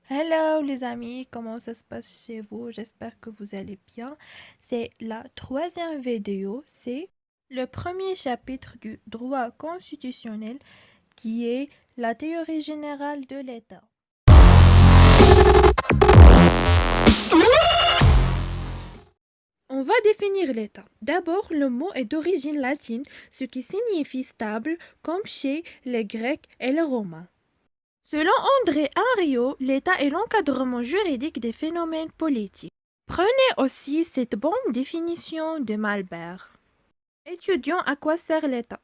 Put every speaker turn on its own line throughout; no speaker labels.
Hello les amis, comment ça se passe chez vous? J'espère que vous allez bien. C'est la troisième vidéo, c'est le premier chapitre du droit constitutionnel qui est la théorie générale de l'État. On va définir l'État. D'abord, le mot est d'origine latine, ce qui signifie stable, comme chez les Grecs et les Romains. Selon André Henriot, l'État est l'encadrement juridique des phénomènes politiques. Prenez aussi cette bonne définition de Malbert. Étudions à quoi sert l'État.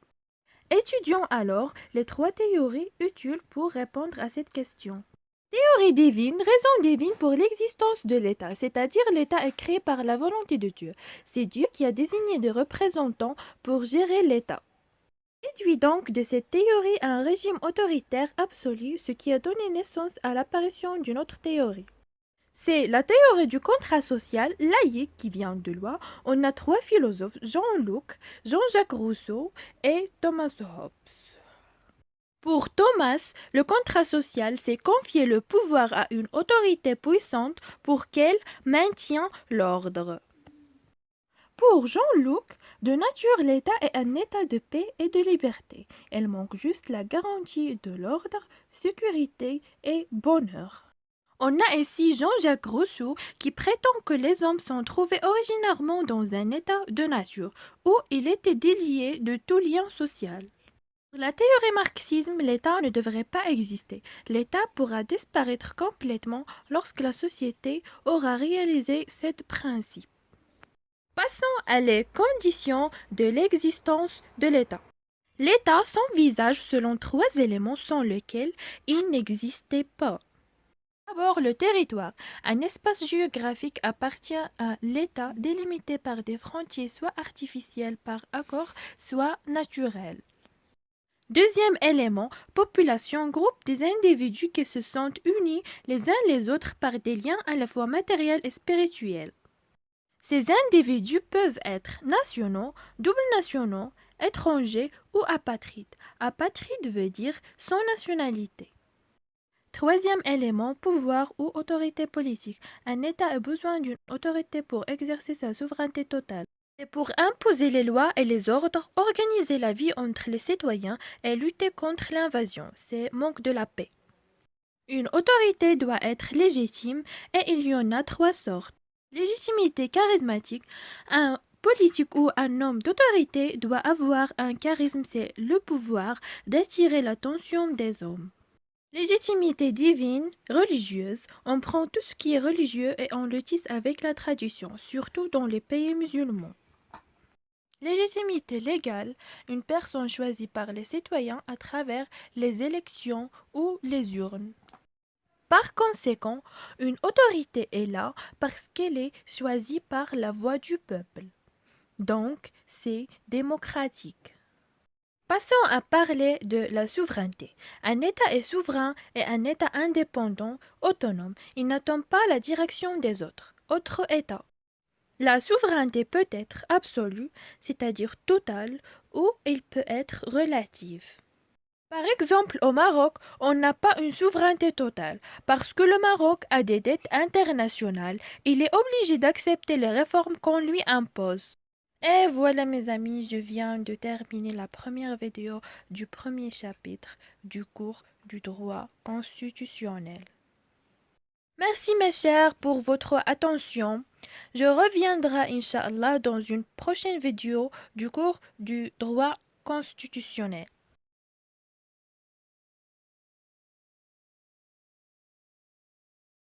Étudions alors les trois théories utiles pour répondre à cette question. Théorie divine, raison divine pour l'existence de l'État, c'est-à-dire l'État est créé par la volonté de Dieu. C'est Dieu qui a désigné des représentants pour gérer l'État. Déduit donc de cette théorie un régime autoritaire absolu, ce qui a donné naissance à l'apparition d'une autre théorie. C'est la théorie du contrat social laïque qui vient de loi. On a trois philosophes, Jean-Luc, Jean-Jacques Rousseau et Thomas Hobbes. Pour Thomas, le contrat social, c'est confier le pouvoir à une autorité puissante pour qu'elle maintienne l'ordre. Pour Jean-Luc, de nature, l'État est un état de paix et de liberté. Elle manque juste la garantie de l'ordre, sécurité et bonheur. On a ici Jean-Jacques Rousseau qui prétend que les hommes sont trouvés originairement dans un état de nature où il était délié de tout lien social. Pour la théorie marxisme, l'État ne devrait pas exister. L'État pourra disparaître complètement lorsque la société aura réalisé ce principe. Passons à les conditions de l'existence de l'État. L'État s'envisage selon trois éléments sans lesquels il n'existait pas. D'abord, le territoire. Un espace géographique appartient à l'État délimité par des frontières soit artificielles par accord, soit naturelles. Deuxième élément, population, groupe des individus qui se sentent unis les uns les autres par des liens à la fois matériels et spirituels. Ces individus peuvent être nationaux, double nationaux, étrangers ou apatrides. Apatride veut dire sans nationalité. Troisième élément, pouvoir ou autorité politique. Un État a besoin d'une autorité pour exercer sa souveraineté totale. C'est pour imposer les lois et les ordres, organiser la vie entre les citoyens et lutter contre l'invasion. C'est manque de la paix. Une autorité doit être légitime et il y en a trois sortes. Légitimité charismatique. Un politique ou un homme d'autorité doit avoir un charisme, c'est le pouvoir d'attirer l'attention des hommes. Légitimité divine, religieuse. On prend tout ce qui est religieux et on le tisse avec la tradition, surtout dans les pays musulmans. Légitimité légale, une personne choisie par les citoyens à travers les élections ou les urnes. Par conséquent, une autorité est là parce qu'elle est choisie par la voix du peuple. Donc, c'est démocratique. Passons à parler de la souveraineté. Un État est souverain et un État indépendant, autonome. Il n'attend pas la direction des autres États. La souveraineté peut être absolue, c'est-à-dire totale, ou elle peut être relative. Par exemple, au Maroc, on n'a pas une souveraineté totale, parce que le Maroc a des dettes internationales. Il est obligé d'accepter les réformes qu'on lui impose. Et voilà mes amis, je viens de terminer la première vidéo du premier chapitre du cours du droit constitutionnel. Merci mes chers pour votre attention. Je reviendrai Inch'Allah dans une prochaine vidéo du cours du droit constitutionnel.